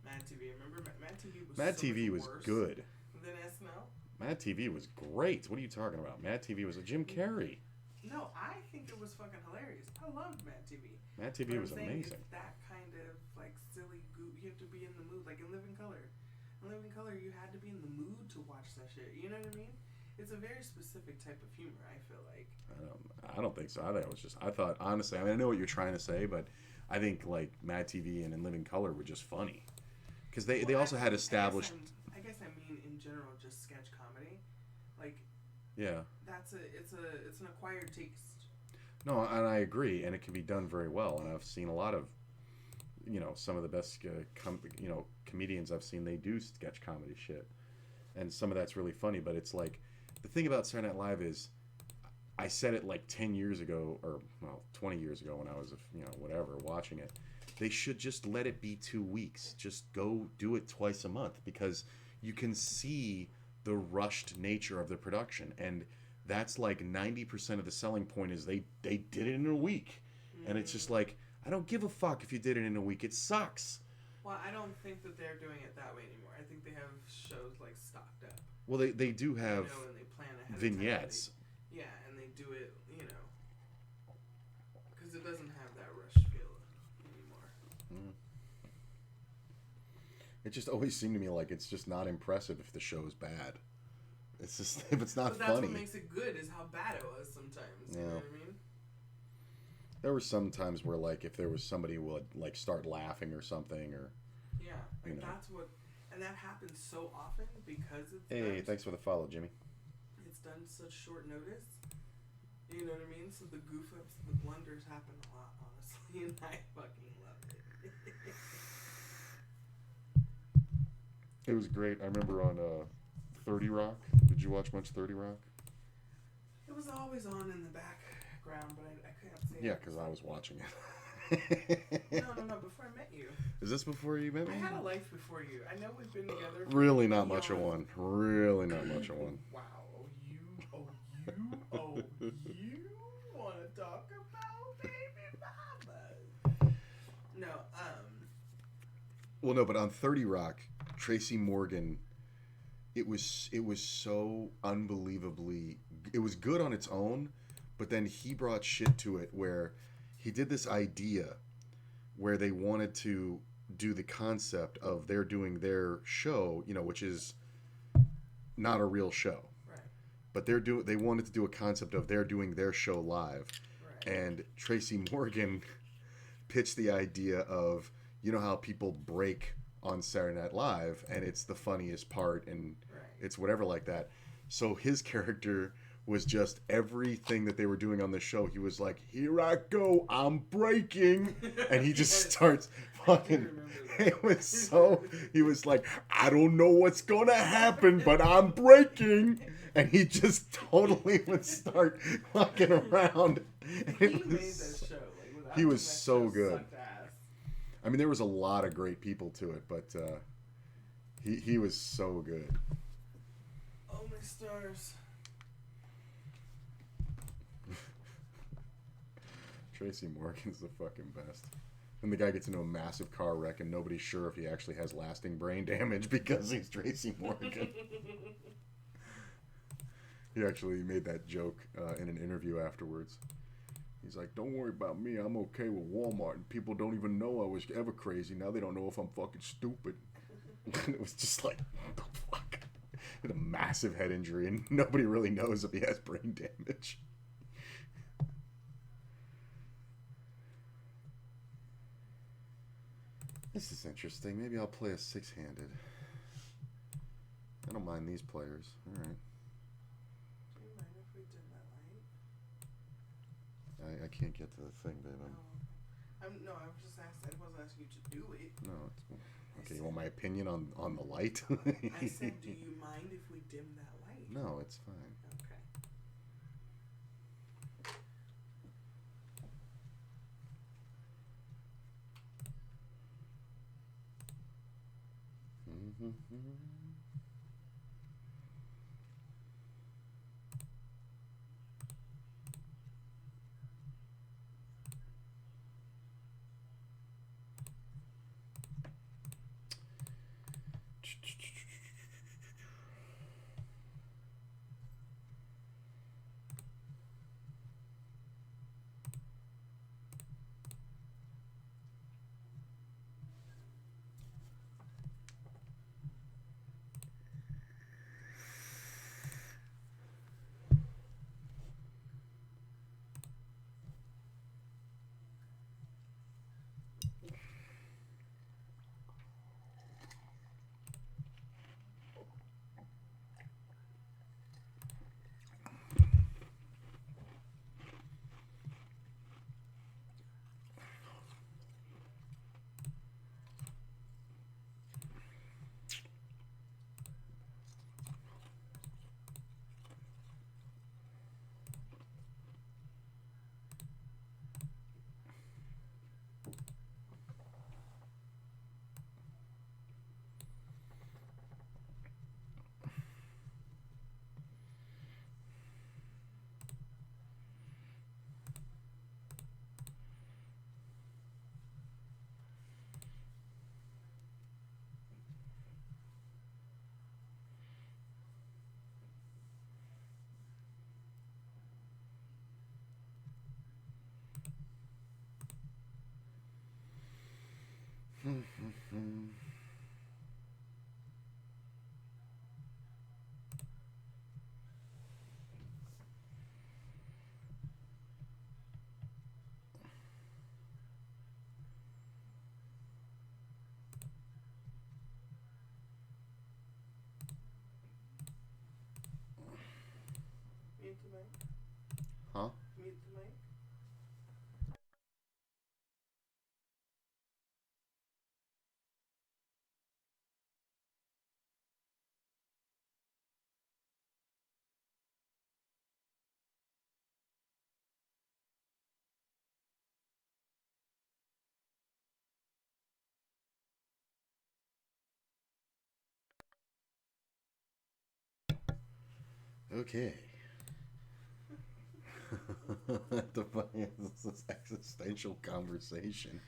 B: Mad TV. Remember Mad TV was
A: Mad
B: so
A: TV
B: much
A: was
B: worse
A: good.
B: than SNL?
A: Mad TV was great. What are you talking about? Mad TV was a Jim Carrey.
B: No, I think it was fucking hilarious. I loved Mad TV.
A: Mad TV was amazing.
B: It's that kind of like silly goop. You have to be in the mood, like in Living Color. In Living Color, you had to be in the mood to watch that shit. You know what I mean? It's a very specific type of humor, I feel like.
A: I don't think so. I thought, honestly, I mean, I know what you're trying to say, but I think like Mad TV and In Living Color were just funny. Because they also had established.
B: I guess I mean in general, just sketch comedy. Like,
A: yeah.
B: It's an acquired taste.
A: No, and I agree, and it can be done very well. And I've seen a lot of, some of the best, comedians I've seen, they do sketch comedy shit. And some of that's really funny, but it's like, the thing about Saturday Night Live is, I said it like 10 years ago, or 20 years ago when I was, whatever, watching it. They should just let it be 2 weeks. Just go do it twice a month, because you can see the rushed nature of the production. And that's like 90% of the selling point is they did it in a week. And it's just like, I don't give a fuck if you did it in a week. It sucks.
B: Well, I don't think that they're doing it that way anymore. I think they have shows like stocked up.
A: Well, they do have
B: and they plan ahead
A: vignettes.
B: Of time. And they do it, because it doesn't have that rush feel anymore.
A: It just always seemed to me like it's just not impressive if the show's bad. It's just, if it's not
B: but that's
A: funny.
B: What makes it good is how bad it was sometimes. You know what I mean?
A: There were some times where, like, if there was somebody who would, like, start laughing or something, or...
B: Yeah, like, that's what... And that happens so often because it's...
A: Hey, thanks for the follow, Jimmy.
B: It's done such short notice. You know what I mean? So the goof-ups, the blunders happen a lot, honestly, and I fucking love it.
A: It was great. I remember on 30 Rock. Did you watch much 30 Rock?
B: It was always on in the background, but I couldn't see it.
A: Yeah, because I was watching it.
B: No, before I met you.
A: Is this before you met me?
B: I had a life before you. I know we've been together.
A: Really not much of one. Really not much of one.
B: Wow. You want to talk about baby mama? No,
A: Well, no, but on 30 Rock, Tracy Morgan, it was so unbelievably... It was good on its own, but then he brought shit to it where he did this idea where they wanted to do the concept of they're doing their show, which is not a real show.
B: Right.
A: But they wanted to do a concept of they're doing their show live.
B: Right.
A: And Tracy Morgan pitched the idea of, how people break on Saturday Night Live and it's the funniest part and it's whatever like that. So his character was just everything that they were doing on the show. He was like, here I go, I'm breaking. And he just starts fucking... He was like, I don't know what's going to happen, but I'm breaking. And he just totally would start fucking around.
B: He made that show. Like,
A: he was so good. I mean, there was a lot of great people to it, but he was so good.
B: Oh, my stars.
A: Tracy Morgan's the fucking best. And the guy gets into a massive car wreck and nobody's sure if he actually has lasting brain damage because he's Tracy Morgan. He actually made that joke in an interview afterwards. He's like, don't worry about me. I'm okay with Walmart. And people don't even know I was ever crazy. Now they don't know if I'm fucking stupid. And it was just like, what the fuck? He had a massive head injury and nobody really knows if he has brain damage. This is interesting. Maybe I'll play a six-handed. I don't mind these players. All right.
B: Do you mind if we dim that light?
A: I can't get to the thing, babe.
B: No, I was just asking. I wasn't asking you to do it.
A: No. Okay, you want my opinion on the light?
B: I said, do you mind if we dim that light?
A: No, it's fine.
B: Okay. Mute the mic.
A: Huh?
B: Mute the mic.
A: Okay. This is existential conversation.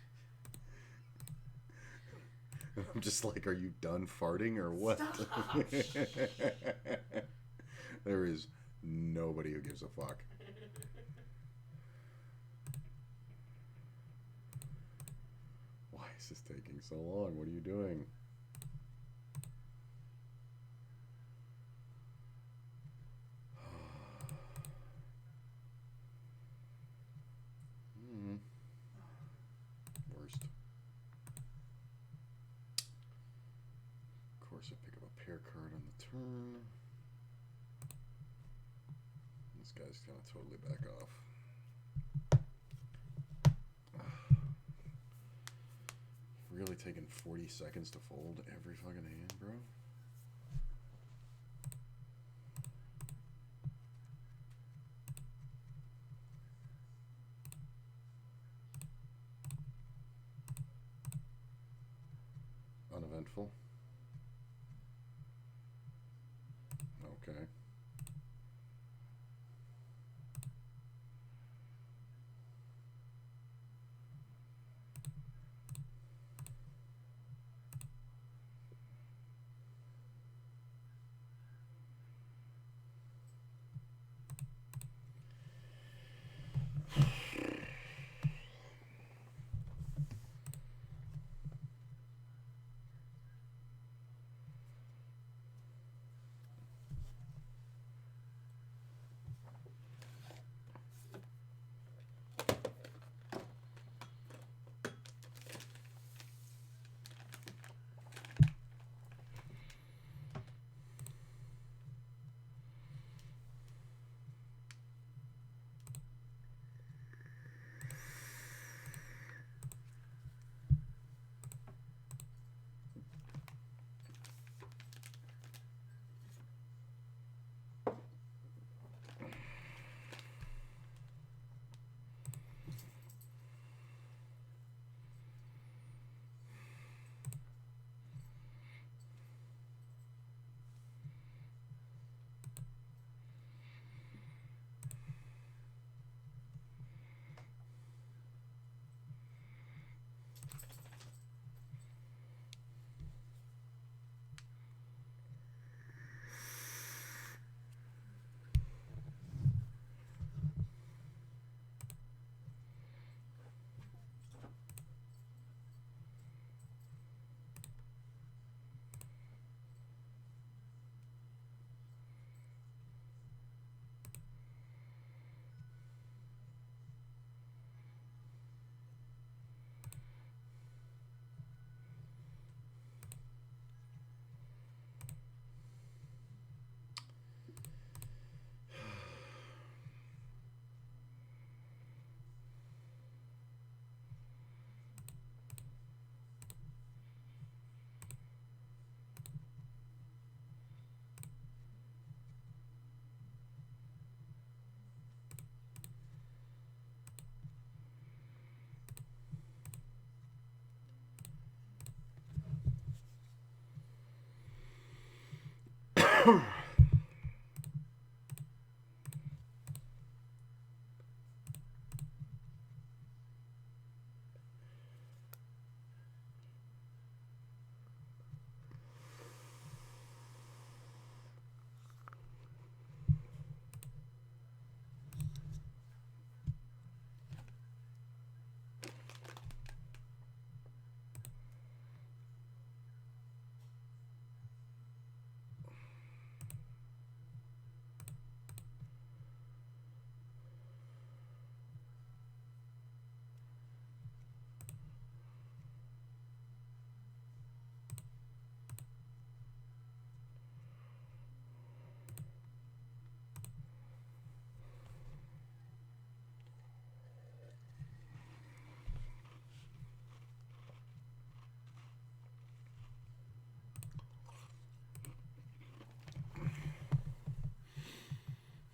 A: I'm just like, are you done farting or what?
B: Stop.
A: There is nobody who gives a fuck. Why is this taking so long? What are you doing? Worst. Of course, I pick up a pair card on the turn. This guy's gonna totally back off. Really taking 40 seconds to fold every fucking hand, bro? Uneventful. Okay.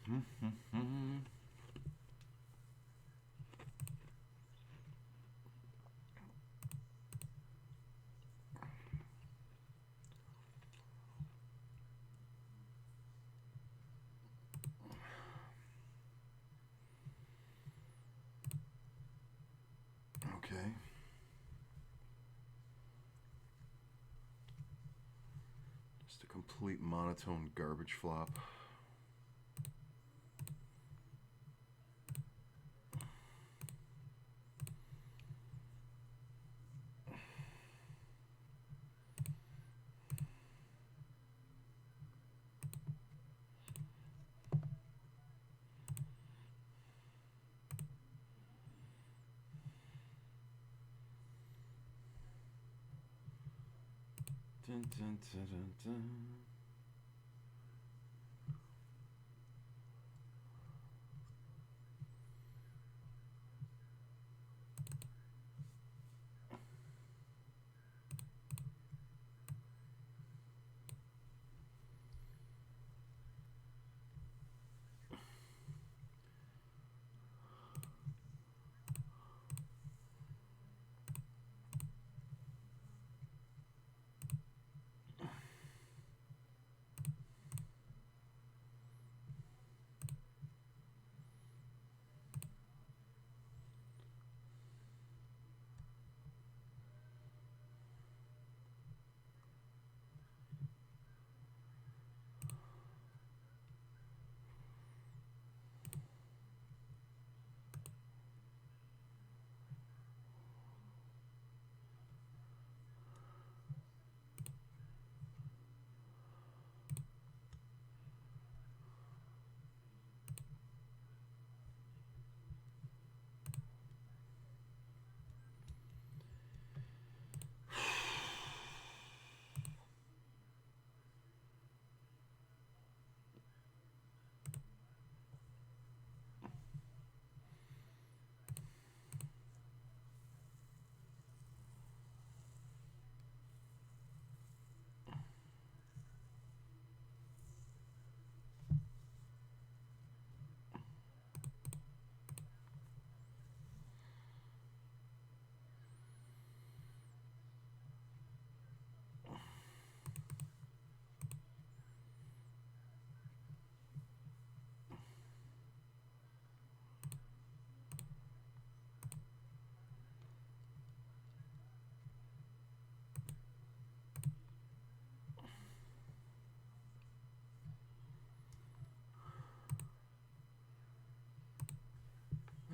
A: Okay. Just a complete monotone garbage flop. Dun, dun, dun, dun, dun.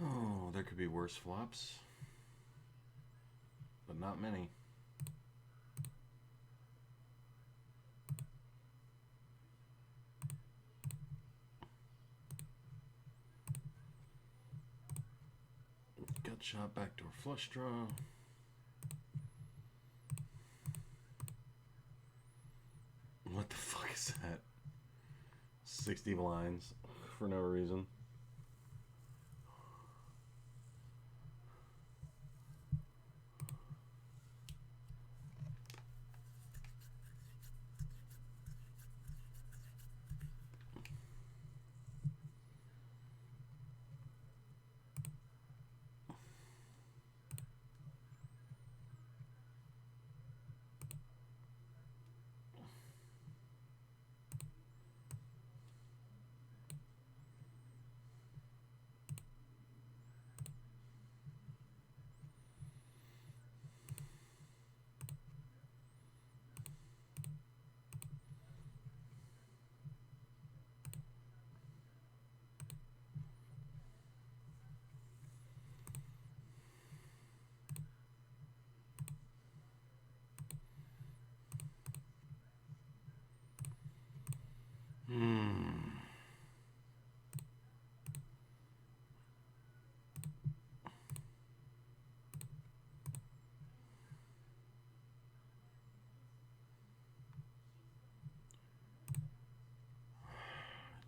A: Oh, there could be worse flops, but not many. Gut shot, backdoor flush draw. What the fuck is that? 60 blinds for no reason.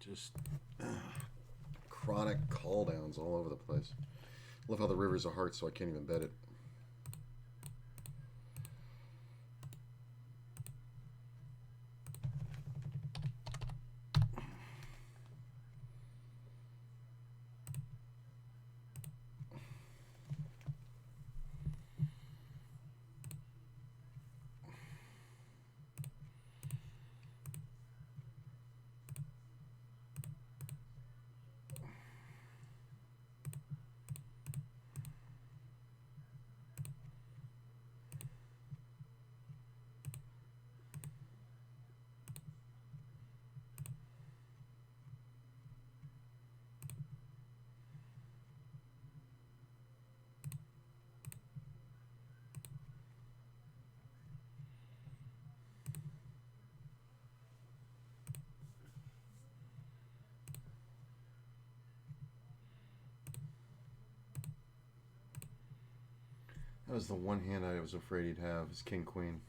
A: Just chronic call downs all over the place. Love how the river's a heart, so I can't even bet it. That was the one hand I was afraid he'd have, is King Queen.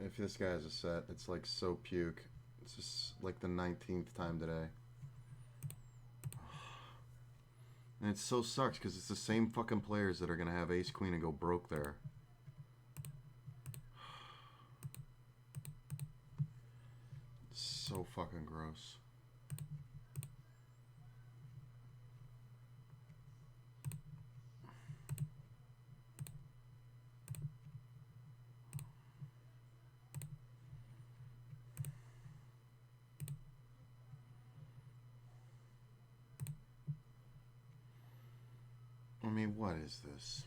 A: If this guy has a set, it's like so puke. It's just like the 19th time today. And it so sucks because it's the same fucking players that are going to have ace queen and go broke there. It's so fucking gross. I mean, what is this?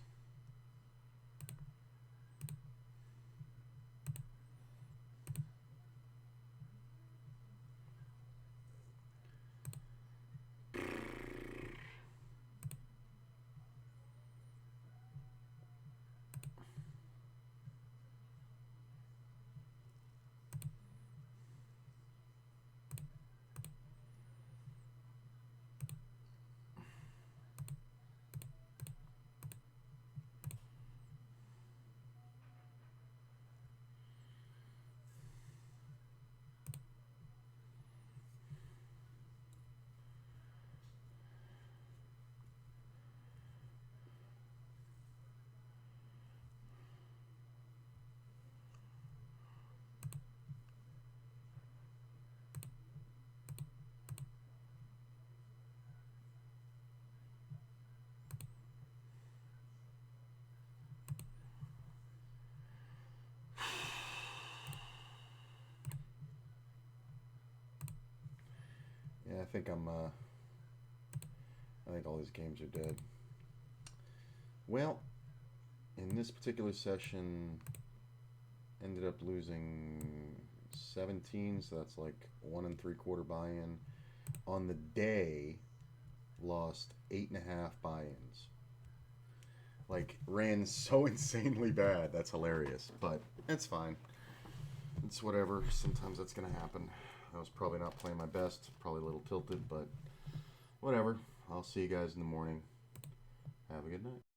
A: Yeah, I think I think all these games are dead. Well, in this particular session, ended up losing 17, so that's like 1 3/4 buy-in. On the day, lost 8.5 buy-ins. Like, ran so insanely bad. That's hilarious, but it's fine. It's whatever. Sometimes that's gonna happen. I was probably not playing my best, probably a little tilted, but whatever. I'll see you guys in the morning. Have a good night.